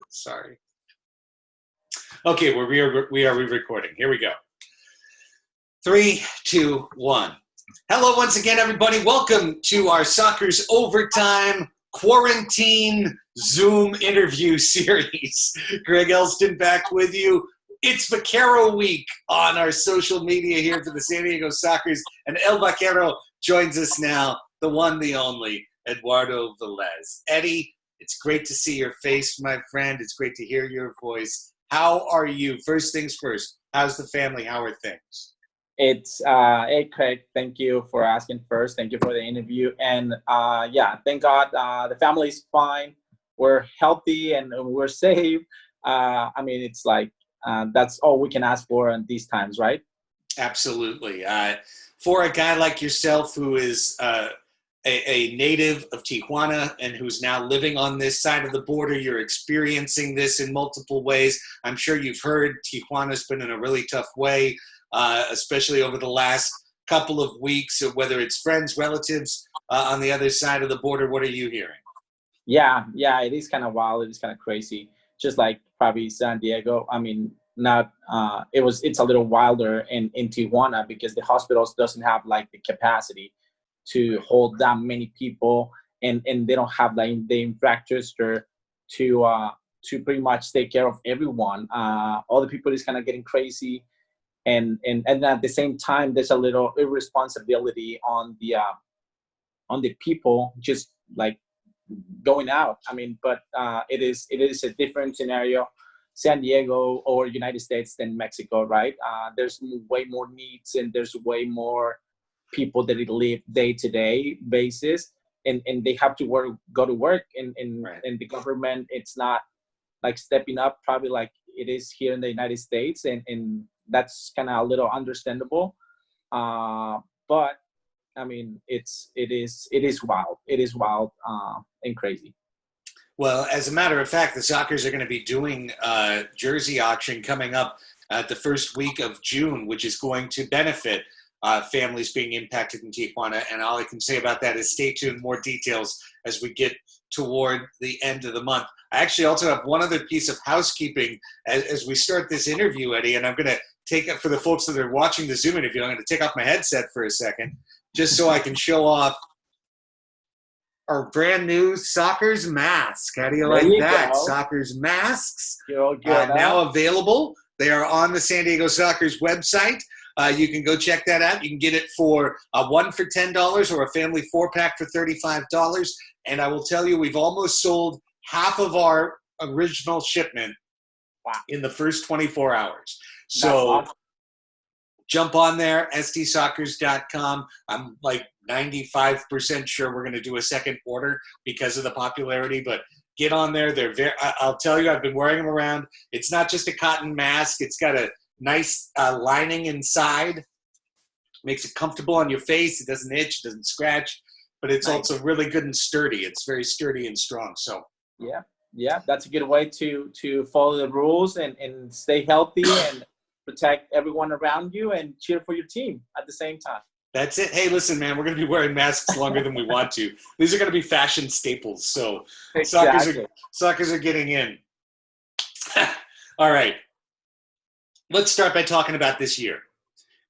Sorry. Okay, we are re-recording. Here we go. 3, 2, 1. Hello once again, everybody. Welcome to our Soccer's Overtime Quarantine Zoom interview series. Craig Elsten back with you. It's Vaquero week on our social media here for the San Diego Soccers, and El Vaquero joins us now, the one, the only, Eduardo Velez. Eddie, it's great to see your face, my friend. It's great to hear your voice. How are you? First things first, how's the family? How are things? It's hey Craig, thank you for asking first. Thank you for the interview. And thank God the family's fine. We're healthy and we're safe. It's like that's all we can ask for in these times, right? Absolutely. For a guy like yourself who is a native of Tijuana and who's now living on this side of the border, you're experiencing this in multiple ways. I'm sure you've heard Tijuana's been in a really tough way, especially over the last couple of weeks, whether it's friends, relatives on the other side of the border. What are you hearing? Yeah, it is kind of wild. It is kind of crazy. Just like probably San Diego. It's a little wilder in Tijuana because the hospitals doesn't have like the capacity to hold that many people, and they don't have like the infrastructure to pretty much take care of everyone. All the people is kind of getting crazy, and at the same time, there's a little irresponsibility on the people just like going out. But it is a different scenario, San Diego or United States than Mexico, right? There's way more needs and there's way more people that live day-to-day basis, and they have to go to work, and Right. And the government, it's not like stepping up probably like it is here in the United States, and that's kind of a little understandable. But it is wild and crazy. Well, as a matter of fact, the Soccers are going to be doing a jersey auction coming up at the first week of June, which is going to benefit families being impacted in Tijuana. And all I can say about that is stay tuned, more details as we get toward the end of the month. I actually also have one other piece of housekeeping as we start this interview, Eddie, and I'm going to take it for the folks that are watching the Zoom interview. I'm going to take off my headset for a second just so I can show off our brand new Soccers mask. How do you like that? Go. Soccers masks Good, now available. They are on the San Diego Soccers website. You can go check that out. You can get it for one for $10 or a family 4-pack for $35. And I will tell you, we've almost sold half of our original shipment in the first 24 hours. So awesome. Jump on there, stsoccers.com. I'm like 95% sure we're going to do a second order because of the popularity, but get on there. I'll tell you, I've been wearing them around. It's not just a cotton mask. It's got a nice lining inside. Makes it comfortable on your face. It doesn't itch, it doesn't scratch, but it's also really good and sturdy. It's very sturdy and strong. So yeah, that's a good way to follow the rules and stay healthy and protect everyone around you and cheer for your team at the same time. That's it. Hey, listen, man, we're going to be wearing masks longer than we want to. These are going to be fashion staples. So exactly. Soccers are getting in. All right. Let's start by talking about this year.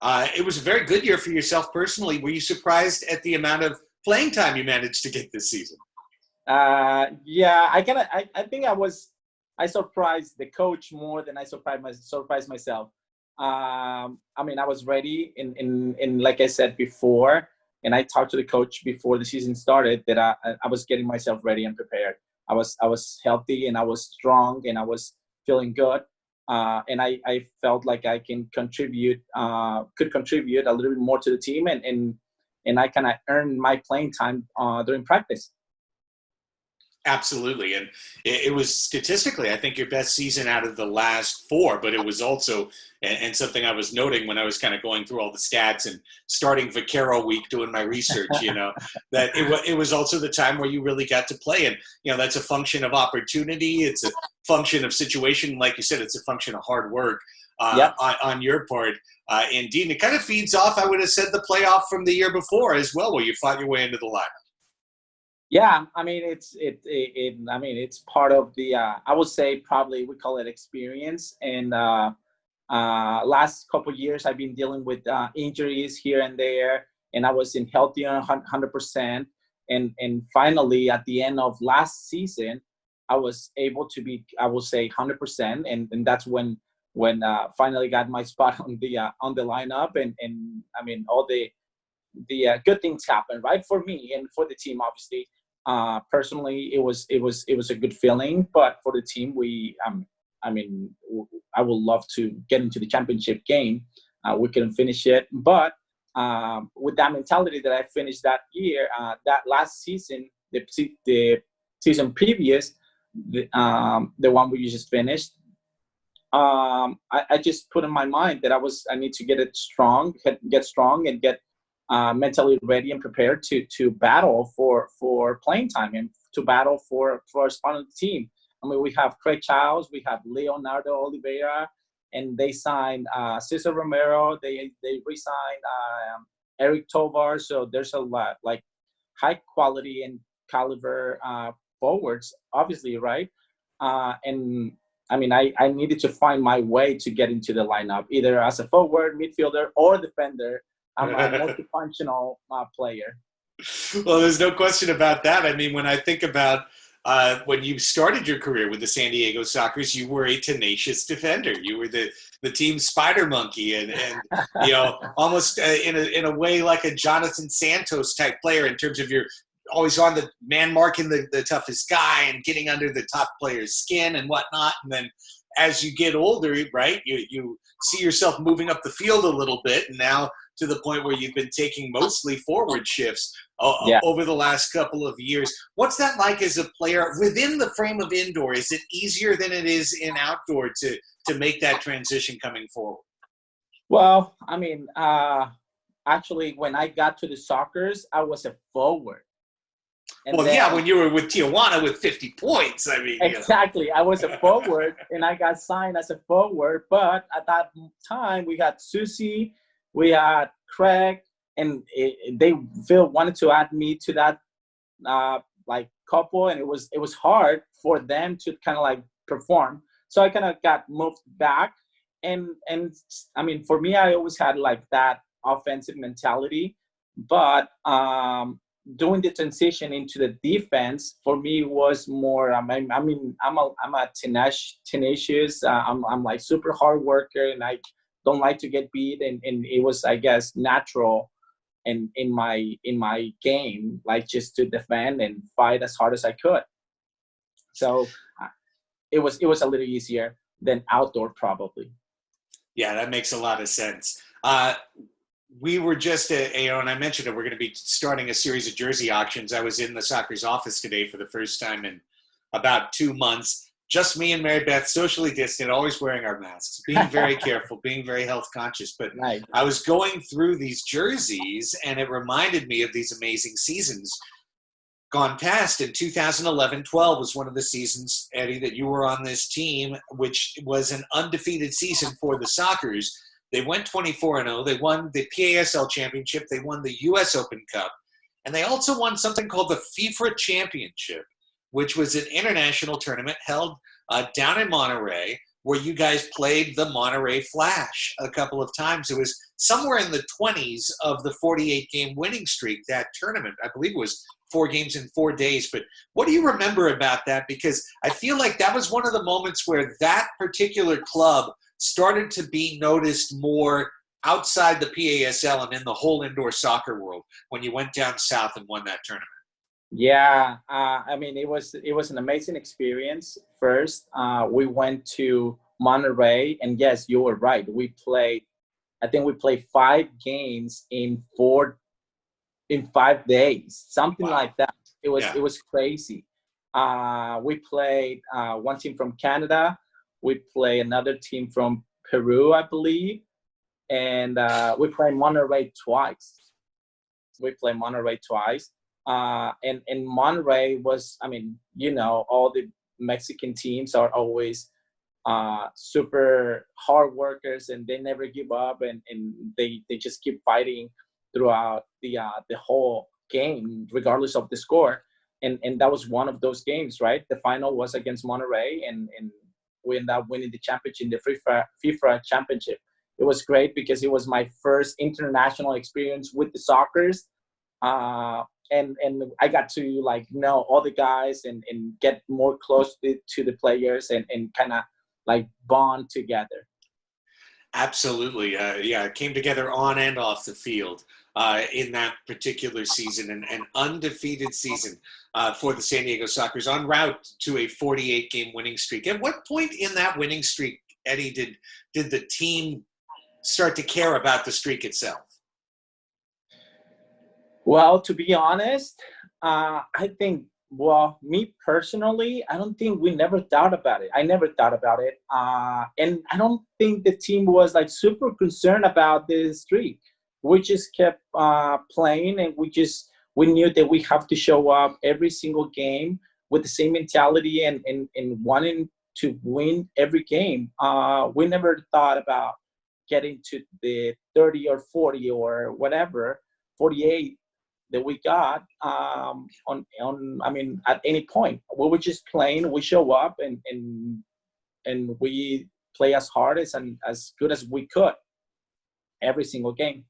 It was a very good year for yourself personally. Were you surprised at the amount of playing time you managed to get this season? I think I surprised the coach more than I surprised myself. I was ready, and like I said before, and I talked to the coach before the season started that I was getting myself ready and prepared. I was healthy and I was strong and I was feeling good, and I felt like I could contribute a little bit more to the team, and I kind of earned my playing time during practice. Absolutely. And it was statistically, I think, your best season out of the last 4, but it was also, and something I was noting when I was kind of going through all the stats and starting Vaquero week, doing my research, that it was also the time where you really got to play. And, that's a function of opportunity. It's a function of situation. Like you said, it's a function of hard work on your part. Indeed. And it kind of feeds off, I would have said, the playoff from the year before as well, where you fought your way into the lineup. Yeah, I mean I mean it's part of the I would say probably we call it experience. And last couple of years I've been dealing with injuries here and there, and I was in healthy 100%. And finally at the end of last season, I was able to be, I will say, 100%. And that's when finally got my spot on the lineup. And I mean all the good things happen, right, for me and for the team. Obviously, personally, it was a good feeling, but for the team, I mean, I would love to get into the championship game. We couldn't finish it, but with that mentality that I finished that year, that last season, the season previous, the one we just finished. I just put in my mind that I need to get strong, and get mentally ready and prepared to battle for playing time and to battle for a spot on the team. I mean, we have Craig Childs, we have Leonardo Oliveira, and they signed Cesar Romero. They re-signed Eric Tovar. So there's a lot like high quality and caliber forwards, obviously, right? And I mean, I needed to find my way to get into the lineup, either as a forward, midfielder, or defender. I'm a multifunctional player. Well, there's no question about that. I mean, when I think about when you started your career with the San Diego Sockers, you were a tenacious defender. You were the team spider monkey, and you know, almost in a way like a Jonathan Santos type player in terms of you're always on the man marking the toughest guy and getting under the top player's skin and whatnot. And then as you get older, right, you see yourself moving up the field a little bit, and now to the point where you've been taking mostly forward shifts over the last couple of years. What's that like as a player within the frame of indoor? Is it easier than it is in outdoor to make that transition coming forward? Well, I mean, actually, when I got to the Sockers, I was a forward. And well, yeah, when you were with Tijuana with 50 points, I mean. Exactly. You know. I was a forward, and I got signed as a forward. But at that time, we had Susie, we had Craig, and they wanted to add me to that like couple, and it was hard for them to kind of like perform. So I kind of got moved back, and I mean, for me, I always had like that offensive mentality, but doing the transition into the defense for me was more. I mean, I'm a tenacious. I'm like super hard worker, and I don't like to get beat, and it was, I guess, natural in my game, like just to defend and fight as hard as I could. So it was a little easier than outdoor, probably. Yeah, that makes a lot of sense. We were just, and I mentioned it, we're going to be starting a series of jersey auctions. I was in the Soccer's office today for the first time in about 2 months. Just me and Mary Beth, socially distant, always wearing our masks, being very careful, being very health conscious. But nice. I was going through these jerseys, and it reminded me of these amazing seasons gone past. In 2011-12 was one of the seasons, Eddie, that you were on this team, which was an undefeated season for the Sockers. They went 24-0. They won the PASL Championship. They won the U.S. Open Cup. And they also won something called the FIFA Championship, which was an international tournament held down in Monterey, where you guys played the Monterey Flash a couple of times. It was somewhere in the 20s of the 48-game winning streak, that tournament. I believe it was 4 games in 4 days. But what do you remember about that? Because I feel like that was one of the moments where that particular club started to be noticed more outside the PASL and in the whole indoor soccer world when you went down south and won that tournament. Yeah, I mean, it was an amazing experience. First, we went to Monterey, and yes, you were right. I think we played 5 games in 5 days, something like that. It was crazy. We played one team from Canada. We played another team from Peru, I believe, and we played Monterey twice. And Monterey was, I mean, you know, all the Mexican teams are always super hard workers, and they never give up, and they just keep fighting throughout the whole game, regardless of the score. and that was one of those games, right? The final was against Monterrey, and we ended up winning the championship, the FIFA Championship. It was great because it was my first international experience with the Soccers. And I got to like know all the guys and get more close to the players and kind of like bond together. Absolutely. Yeah, it came together on and off the field in that particular season, an undefeated season for the San Diego Soccers, en route to a 48-game winning streak. At what point in that winning streak, Eddie, did the team start to care about the streak itself? Well, to be honest, I think, well, me personally, I don't think we never thought about it. I never thought about it. And I don't think the team was like super concerned about the streak. We just kept playing, and we knew that we have to show up every single game with the same mentality and wanting to win every game. We never thought about getting to the 30 or 40 or whatever, 48 that we got at any point. We were just playing, we show up and we play as hard and as good as we could every single game.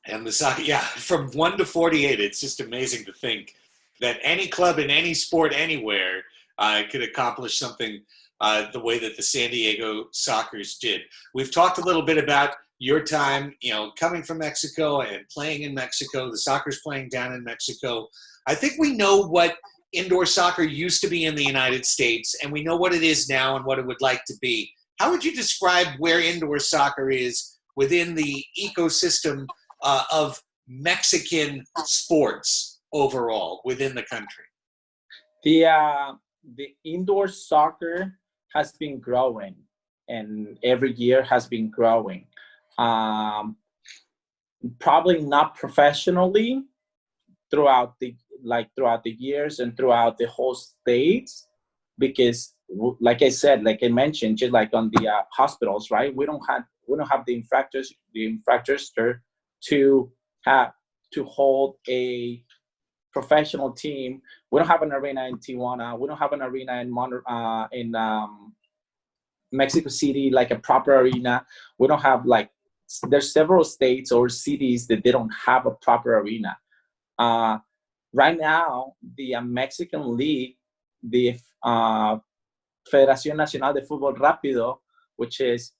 And the soccer, yeah, from 1 to 48, it's just amazing to think that any club in any sport anywhere could accomplish something the way that the San Diego Soccers did. We've talked a little bit about your time, coming from Mexico and playing in Mexico, the Soccers playing down in Mexico. I think we know what indoor soccer used to be in the United States, and we know what it is now and what it would like to be. How would you describe where indoor soccer is within the ecosystem of Mexican sports overall within the country? The indoor soccer has been growing, and every year has been growing. Probably not professionally throughout the years and throughout the whole states, because like I mentioned, just like on the hospitals, right? We don't have the infrastructure to hold a professional team. We don't have an arena in Tijuana. We don't have an arena in Mexico City, like a proper arena. We don't have there's several states or cities that they don't have a proper arena. Right now, the Mexican League, the Federación Nacional de Fútbol Rápido, which is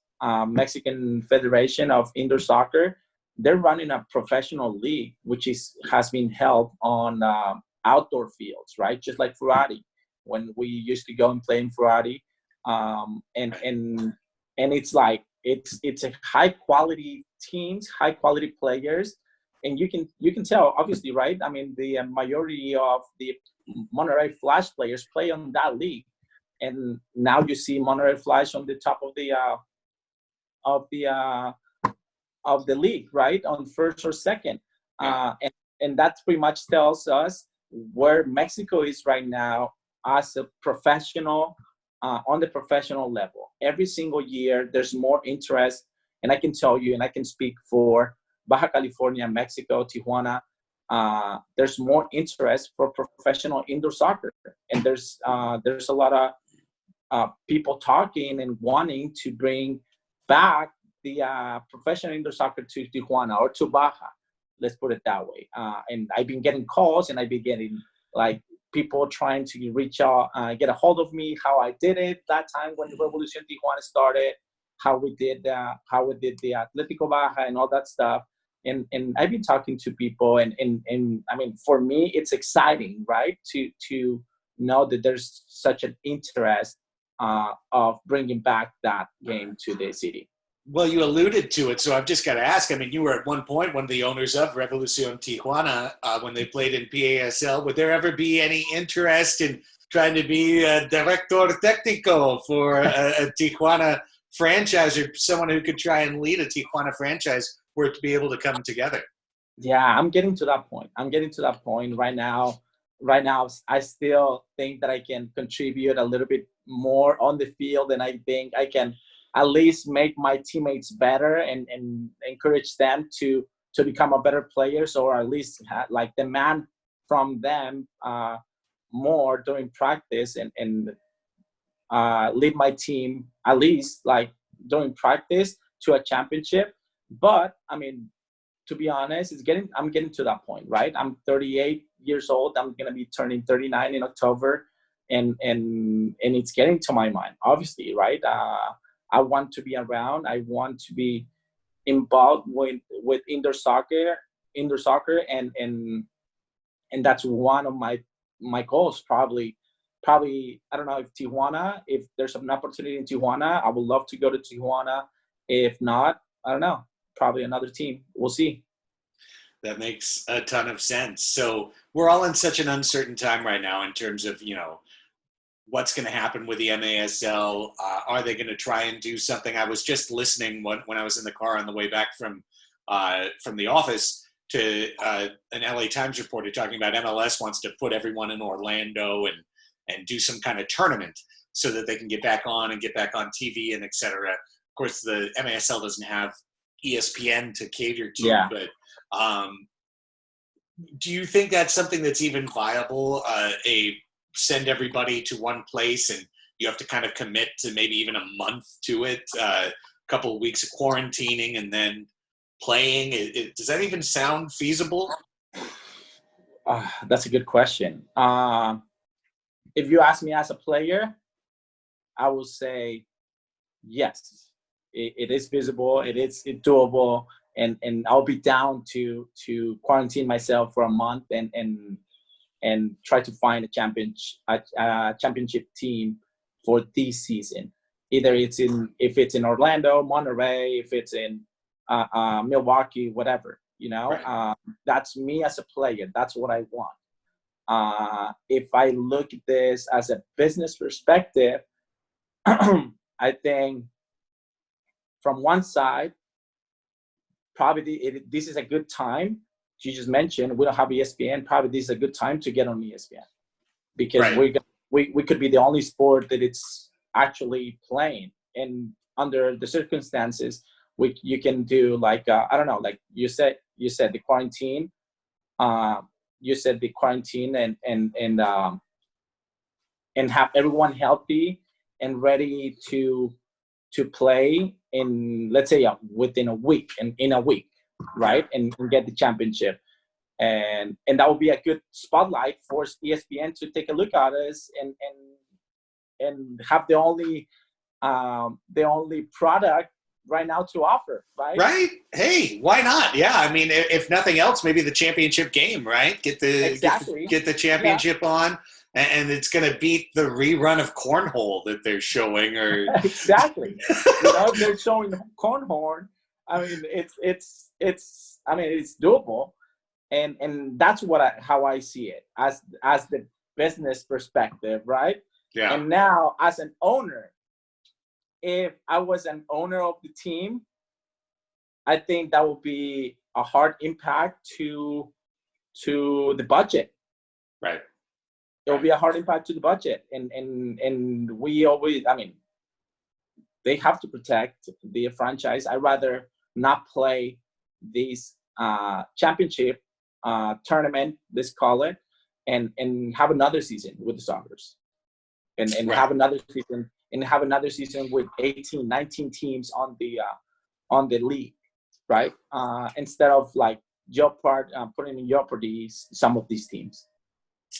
Mexican Federation of Indoor Soccer, they're running a professional league, which has been held on outdoor fields, right? Just like Ferrari, when we used to go and play in Ferrari, and it's like it's a high quality teams, high quality players, and you can tell, obviously, right? I mean, the majority of the Monterrey Flash players play on that league, and now you see Monterrey Flash on the top of the league, right, on first or second, and that pretty much tells us where Mexico is right now as a professional, on the professional level. Every single year, there's more interest, and I can tell you, and I can speak for Baja California, Mexico, Tijuana. There's more interest for professional indoor soccer, and there's a lot of people talking and wanting to bring back the professional indoor soccer to Tijuana or to Baja. Let's put it that way. And I've been getting calls, and I've been getting people trying to reach out, get a hold of me, how I did it that time when Revolucion Tijuana started, how we did the Atletico Baja and all that stuff. And I've been talking to people, and I mean, for me, it's exciting, right? To know that there's such an interest of bringing back that game to the city. Well, you alluded to it, so I've just got to ask. I mean, you were at one point one of the owners of Revolucion Tijuana when they played in PASL. Would there ever be any interest in trying to be a director técnico for a Tijuana franchise, or someone who could try and lead a Tijuana franchise for it to be able to come together? Yeah, I'm getting to that point right now. Right now, I still think that I can contribute a little bit more on the field, and I think I can at least make my teammates better and encourage them to become a better players, or at least demand from them more during practice and lead my team at least like during practice to a championship. But I mean, to be honest, I'm getting to that point, right? I'm 38 years old. I'm gonna be turning 39 in October, and it's getting to my mind, obviously, right? I want to be around. I want to be involved with indoor soccer, and that's one of my goals. Probably, I don't know if Tijuana. If there's an opportunity in Tijuana, I would love to go to Tijuana. If not, I don't know. Probably another team. We'll see. That makes a ton of sense. So we're all in such an uncertain time right now in terms of, what's going to happen with the MASL. Are they going to try and do something? I was just listening when I was in the car on the way back from the office to an LA Times reporter talking about MLS wants to put everyone in Orlando and do some kind of tournament so that they can get back on TV and et cetera. Of course, the MASL doesn't have ESPN to cater to, Yeah. But do you think that's something that's even viable? Send everybody to one place and you have to kind of commit to maybe even a month to it, a couple of weeks of quarantining and then playing. Does that even sound feasible? That's a good question. If you ask me as a player, I will say yes. It is feasible. It's doable, and I'll be down to quarantine myself for a month and try to find a championship team for this season. Either if it's in Orlando, Monterey, if it's in Milwaukee, whatever. Right. That's me as a player. That's what I want. If I look at this as a business perspective, I think from one side, probably this is a good time. You just mentioned we don't have ESPN. Probably this is a good time to get on ESPN because Right. we could be the only sport that it's actually playing. And under the circumstances, you can do like I don't know, like you said the quarantine. You said the quarantine and have everyone healthy and ready to play in, let's say, within a week, and in a week, right? And get the championship. And that would be a good spotlight for ESPN to take a look at us and have the only product right now to offer, right? Right? Hey, why not? Yeah, I mean, if nothing else, maybe the championship game, right? Get the championship on, and it's going to beat the rerun of cornhole that they're showing, or exactly. They're showing cornhole. I mean, it's doable, and that's how I see it as the business perspective, right? Yeah. And now as an owner, if I was an owner of the team, I think that would be a hard impact to the budget. Right. It will be a hard impact to the budget, and we always, I mean, they have to protect the franchise. I'd rather not play this championship tournament, let's call it, and have another season with the Sockers, and Right. have another season with 18, 19 teams on the league, right? Instead of like putting in jeopardy some of these teams.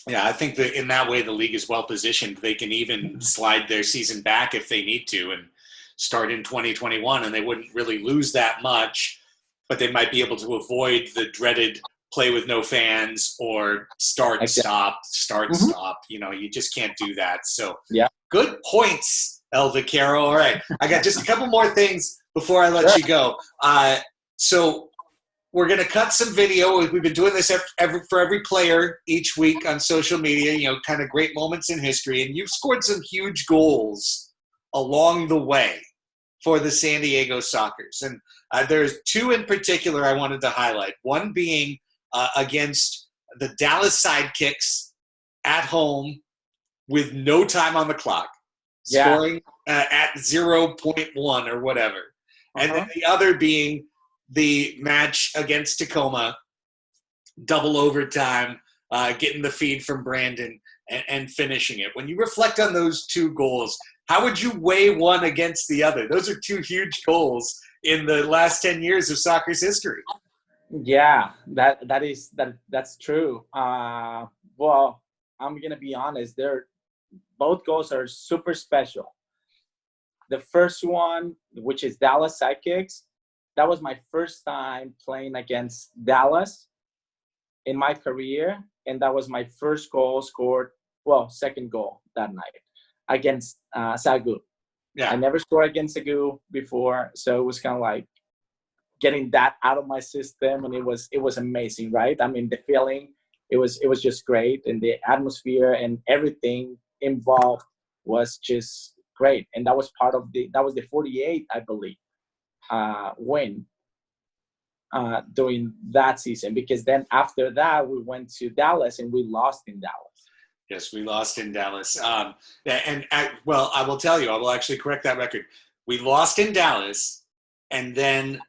Yeah, I think that in that way the league is well positioned. They can even slide their season back if they need to and start in 2021, and they wouldn't really lose that much, but they might be able to avoid the dreaded play with no fans or start, stop. You just can't do that. So yeah, good points, El Vaquero. All right, I got just a couple more things before I let you go. So we're going to cut some video. We've been doing this for every player each week on social media, kind of great moments in history. And you've scored some huge goals along the way for the San Diego Sockers. And there's two in particular I wanted to highlight. One being against the Dallas Sidekicks at home with no time on the clock, scoring at 0.1 or whatever. And then the other being the match against Tacoma, double overtime, getting the feed from Brandon, and finishing it. When you reflect on those two goals, how would you weigh one against the other? Those are two huge goals in the last 10 years of soccer's history. Yeah, that's true. Well, I'm gonna be honest. Both goals are super special. The first one, which is Dallas Sidekicks, that was my first time playing against Dallas in my career, and that was my first goal scored. Well, second goal that night against Sagu. Yeah, I never scored against Sagu before, so it was kind of like getting that out of my system, and it was amazing, right? I mean, the feeling, it was just great, and the atmosphere and everything involved was just great. And that was the 48, I believe, win during that season, because then after that we went to Dallas and we lost in Dallas. Yes, we lost in Dallas. I will tell you, I will actually correct that record. We lost in Dallas, and then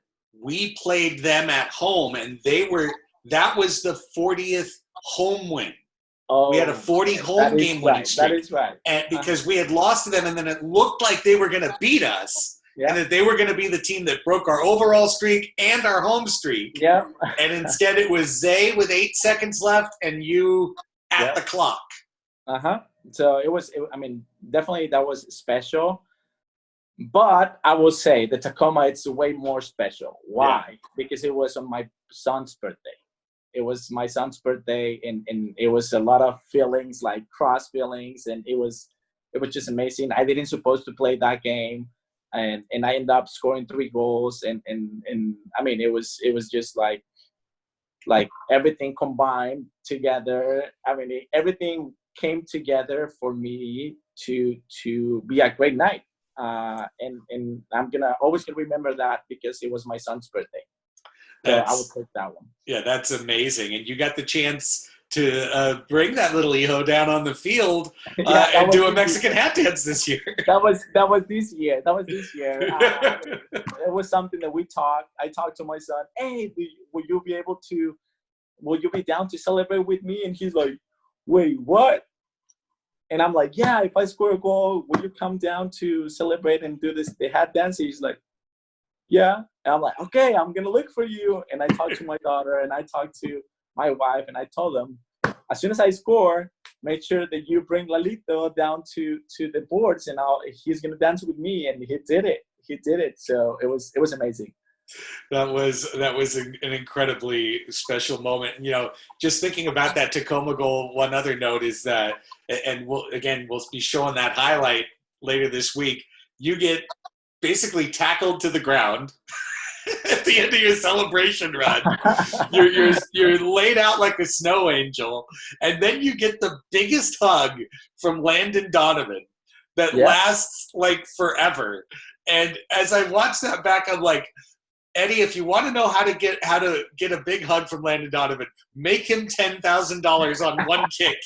we played them at home, and that was the 40th home win. Oh, we had a 40 home game winning streak. That is right. And because we had lost to them, and then it looked like they were going to beat us, and that they were going to be the team that broke our overall streak and our home streak. Yeah. And instead it was Zay with 8 seconds left and you at the clock. So I mean, definitely that was special. But I will say the Tacoma, it's way more special. Why? Yeah. Because it was on my son's birthday. It was my son's birthday, and it was a lot of feelings, like cross feelings, and it was just amazing. I didn't supposed to play that game, and I ended up scoring 3 goals, and I mean, it was just like everything combined together. I mean, everything came together for me to be a great night. And I'm always gonna remember that, because it was my son's birthday. So I would take that one. Yeah, that's amazing. And you got the chance to bring that little Iho down on the field and do a Mexican hat dance this year. That was this year. It was something that I talked to my son. Hey, will you be down to celebrate with me? And he's like, wait, what? And I'm like, yeah, if I score a goal, will you come down to celebrate and do the hat dance? He's like, yeah. And I'm like, okay, I'm going to look for you. And I talked to my daughter, and I talked to my wife, and I told them, as soon as I score, make sure that you bring Lalito down to the boards, and he's going to dance with me. And he did it. So it was amazing. That was an incredibly special moment. You know, just thinking about that Tacoma goal, one other note is that, and we'll be showing that highlight later this week, you get basically tackled to the ground at the end of your celebration run. You're laid out like a snow angel, and then you get the biggest hug from Landon Donovan that lasts like forever. And as I watch that back, I'm like, Eddie, if you want to know how to get a big hug from Landon Donovan, make him $10,000 on one kick,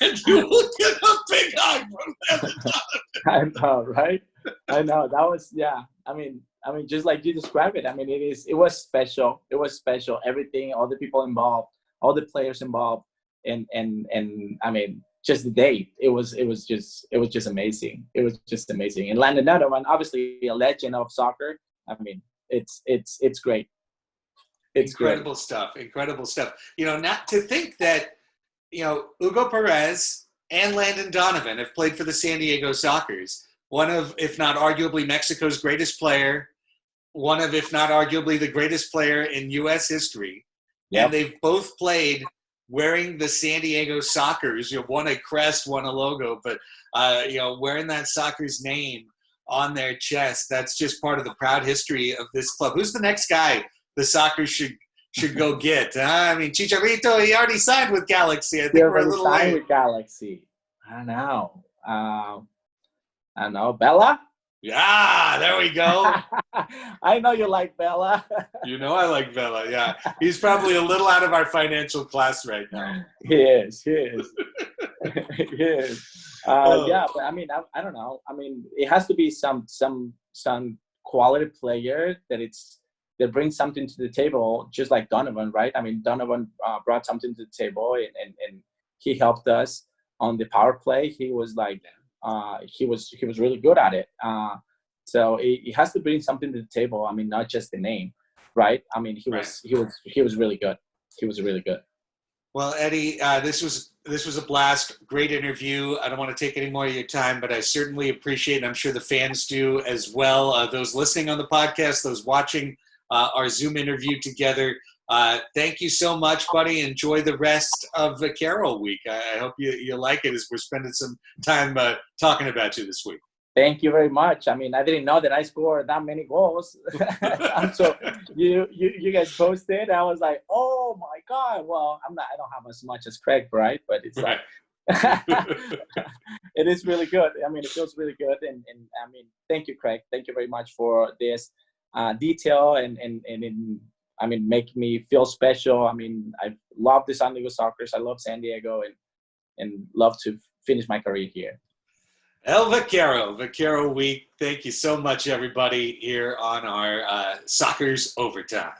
and you will get a big hug from Landon Donovan. I know, right? I know. That was, yeah. I mean, just like you described it. I mean, it was special. It was special. Everything, all the people involved, all the players involved, and I mean, just the date. It was just amazing. It was just amazing. And Landon Donovan, obviously a legend of soccer. I mean, it's great. It's incredible great. Incredible stuff. You know, not to think that, you know, Hugo Perez and Landon Donovan have played for the San Diego Sockers. One of, if not arguably, Mexico's greatest player. One of, if not arguably, the greatest player in U.S. history. Yep. And they've both played wearing the San Diego Sockers. You know, one a crest, one a logo, but you know, wearing that Sockers name on their chest. That's just part of the proud history of this club. Who's the next guy the Sockers should go get? I mean, Chicharito, he already signed with Galaxy. I think we're a little late. With Galaxy. I know. Bella? Yeah, there we go. I know you like Bella. You know I like Bella, yeah. He's probably a little out of our financial class right now. He is. Yeah, but I mean, I don't know. I mean, it has to be some quality player that they bring something to the table, just like Donovan, right? I mean, Donovan brought something to the table, and he helped us on the power play. He was like, he was really good at it. So it has to bring something to the table. I mean, not just the name, right? I mean, he was really good. He was really good. Well, Eddie, this was a blast. Great interview. I don't want to take any more of your time, but I certainly appreciate it. I'm sure the fans do as well. Those listening on the podcast, those watching our Zoom interview together. Thank you so much, buddy. Enjoy the rest of Vaquero week. I hope you like it as we're spending some time talking about you this week. Thank you very much. I mean, I didn't know that I scored that many goals. So you guys posted. I was like, oh my God. Well, I don't have as much as Craig, right? But it's like, it is really good. I mean, it feels really good. And I mean, thank you, Craig. Thank you very much for this detail and I mean, make me feel special. I mean, I love the San Diego Sockers. I love San Diego and love to finish my career here. El Vaquero week. Thank you so much, everybody, here on our Sockers Overtime.